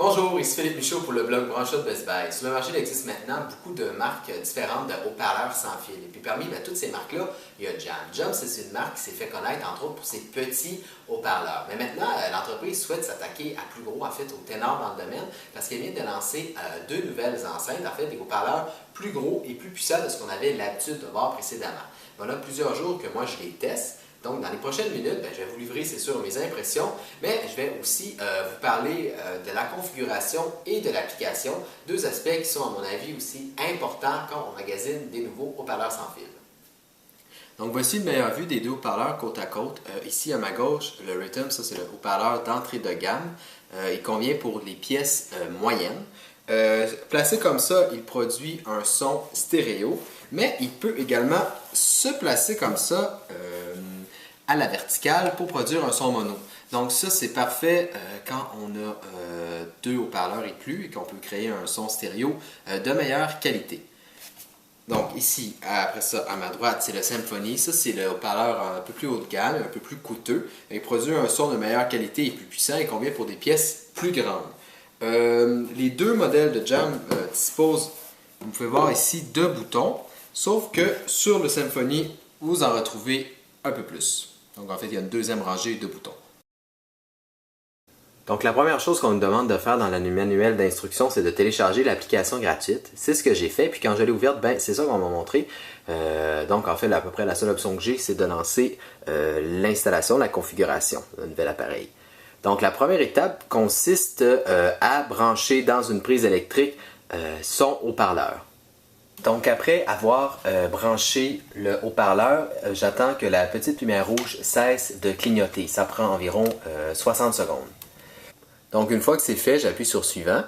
Bonjour, ici Philippe Michaud pour le blog Brancha de Best Buy. Sur le marché, il existe maintenant beaucoup de marques différentes de haut-parleurs sans fil. Et puis parmi toutes ces marques-là, il y a Jam. Jam, c'est une marque qui s'est fait connaître entre autres pour ses petits haut-parleurs. Mais maintenant, l'entreprise souhaite s'attaquer à plus gros, en fait, aux ténors dans le domaine, parce qu'elle vient de lancer deux nouvelles enceintes, en fait, des haut-parleurs plus gros et plus puissants de ce qu'on avait l'habitude de voir précédemment. Voilà plusieurs jours que moi je les teste. Donc, dans les prochaines minutes, je vais vous livrer, c'est sûr, mes impressions, mais je vais aussi vous parler de la configuration et de l'application, deux aspects qui sont, à mon avis, aussi importants quand on magasine des nouveaux haut-parleurs sans fil. Donc, voici une meilleure vue des deux haut-parleurs côte à côte. Ici, à ma gauche, le Rhythm, ça c'est le haut-parleur d'entrée de gamme. Il convient pour les pièces moyennes. Placé comme ça, il produit un son stéréo, mais il peut également se placer comme ça à la verticale pour produire un son mono. Donc ça, c'est parfait quand on a deux haut-parleurs et plus et qu'on peut créer un son stéréo de meilleure qualité. Donc ici, après ça, à ma droite, c'est le Symphony. Ça, c'est le haut-parleur un peu plus haut de gamme, un peu plus coûteux. Il produit un son de meilleure qualité et plus puissant et convient pour des pièces plus grandes. Les deux modèles de Jam disposent, vous pouvez voir ici, deux boutons, sauf que sur le Symphony, vous en retrouvez un peu plus. Donc en fait, il y a une deuxième rangée de boutons. Donc la première chose qu'on nous demande de faire dans le manuel d'instruction, c'est de télécharger l'application gratuite. C'est ce que j'ai fait, puis quand je l'ai ouverte, c'est ça qu'on m'a montré. Donc en fait, à peu près la seule option que j'ai, c'est de lancer l'installation, la configuration d'un nouvel appareil. Donc la première étape consiste à brancher dans une prise électrique son haut-parleur. Donc après avoir branché le haut-parleur, j'attends que la petite lumière rouge cesse de clignoter. Ça prend environ 60 secondes. Donc une fois que c'est fait, j'appuie sur suivant.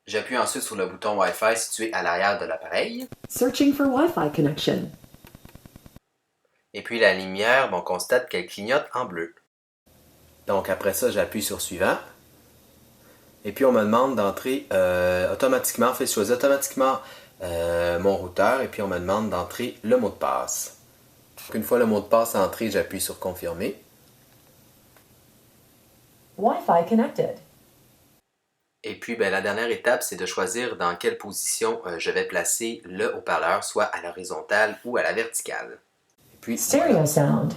J'appuie ensuite sur le bouton Wi-Fi situé à l'arrière de l'appareil. Searching for Wi-Fi connection. Et puis la lumière, on constate qu'elle clignote en bleu. Donc après ça, j'appuie sur suivant. Et puis on me demande d'entrer automatiquement, en fait, je choisis automatiquement mon routeur et puis on me demande d'entrer le mot de passe. Donc, une fois le mot de passe entré, j'appuie sur confirmer. Wi-Fi connected. Et puis la dernière étape, c'est de choisir dans quelle position je vais placer le haut-parleur, soit à l'horizontale ou à la verticale. Et puis, Stereo sound.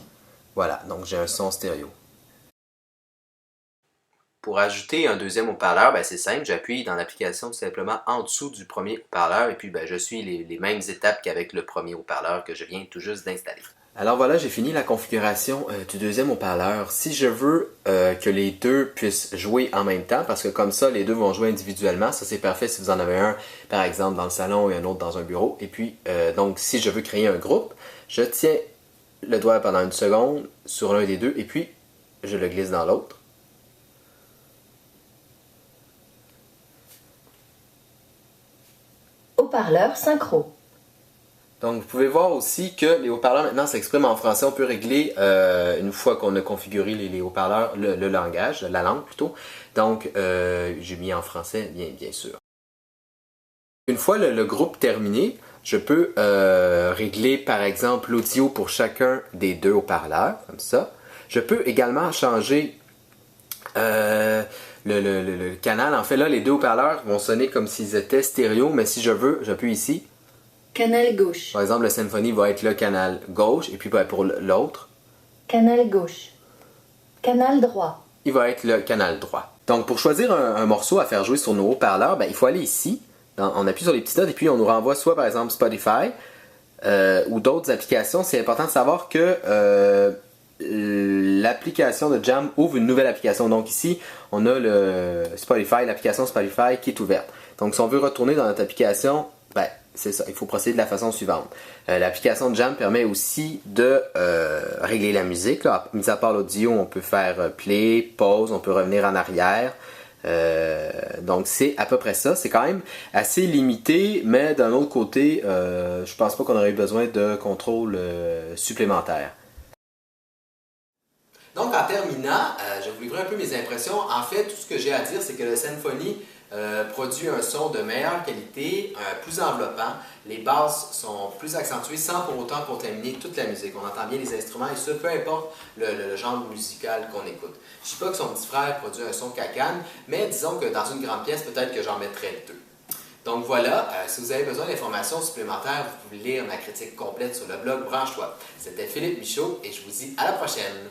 Voilà, donc j'ai un son stéréo. Pour ajouter un deuxième haut-parleur, c'est simple, j'appuie dans l'application tout simplement en dessous du premier haut-parleur et puis je suis les mêmes étapes qu'avec le premier haut-parleur que je viens tout juste d'installer. Alors voilà, j'ai fini la configuration du deuxième haut-parleur. Si je veux que les deux puissent jouer en même temps, parce que comme ça, les deux vont jouer individuellement, ça c'est parfait si vous en avez un, par exemple, dans le salon et un autre dans un bureau. Et puis, donc, si je veux créer un groupe, je tiens le doigt pendant une seconde sur l'un des deux et puis je le glisse dans l'autre. Haut-parleur synchro. Donc, vous pouvez voir aussi que les haut-parleurs maintenant s'expriment en français. On peut régler, une fois qu'on a configuré les haut-parleurs, le langage, la langue plutôt. Donc, j'ai mis en français, bien sûr. Une fois le groupe terminé, je peux régler par exemple l'audio pour chacun des deux haut-parleurs, comme ça. Je peux également changer le canal. En fait, là, les deux haut-parleurs vont sonner comme s'ils étaient stéréo, mais si je veux, j'appuie ici. Canal gauche. Par exemple, le Symphony va être le canal gauche, et puis pour l'autre, Canal gauche. Canal droit. il va être le canal droit. Donc, pour choisir un morceau à faire jouer sur nos haut-parleurs, il faut aller ici, on appuie sur les petites notes, et puis on nous renvoie soit par exemple Spotify, ou d'autres applications. C'est important de savoir que l'application de Jam ouvre une nouvelle application. Donc ici, on a l'application Spotify qui est ouverte. Donc si on veut retourner dans notre application, c'est ça, il faut procéder de la façon suivante. L'application de Jam permet aussi de régler la musique. Là. Mis à part l'audio, on peut faire play, pause, on peut revenir en arrière. Donc c'est à peu près ça. C'est quand même assez limité, mais d'un autre côté, je pense pas qu'on aurait eu besoin de contrôle supplémentaire. Donc en terminant, je vais vous livrer un peu mes impressions. En fait, tout ce que j'ai à dire, c'est que le Symphony produit un son de meilleure qualité, plus enveloppant. Les basses sont plus accentuées sans pour autant contaminer toute la musique. On entend bien les instruments et ça, peu importe le genre musical qu'on écoute. Je ne dis pas que son petit frère produit un son cacane, mais disons que dans une grande pièce, peut-être que j'en mettrais deux. Donc voilà, si vous avez besoin d'informations supplémentaires, vous pouvez lire ma critique complète sur le blog Branche-toi. C'était Philippe Michaud et je vous dis à la prochaine!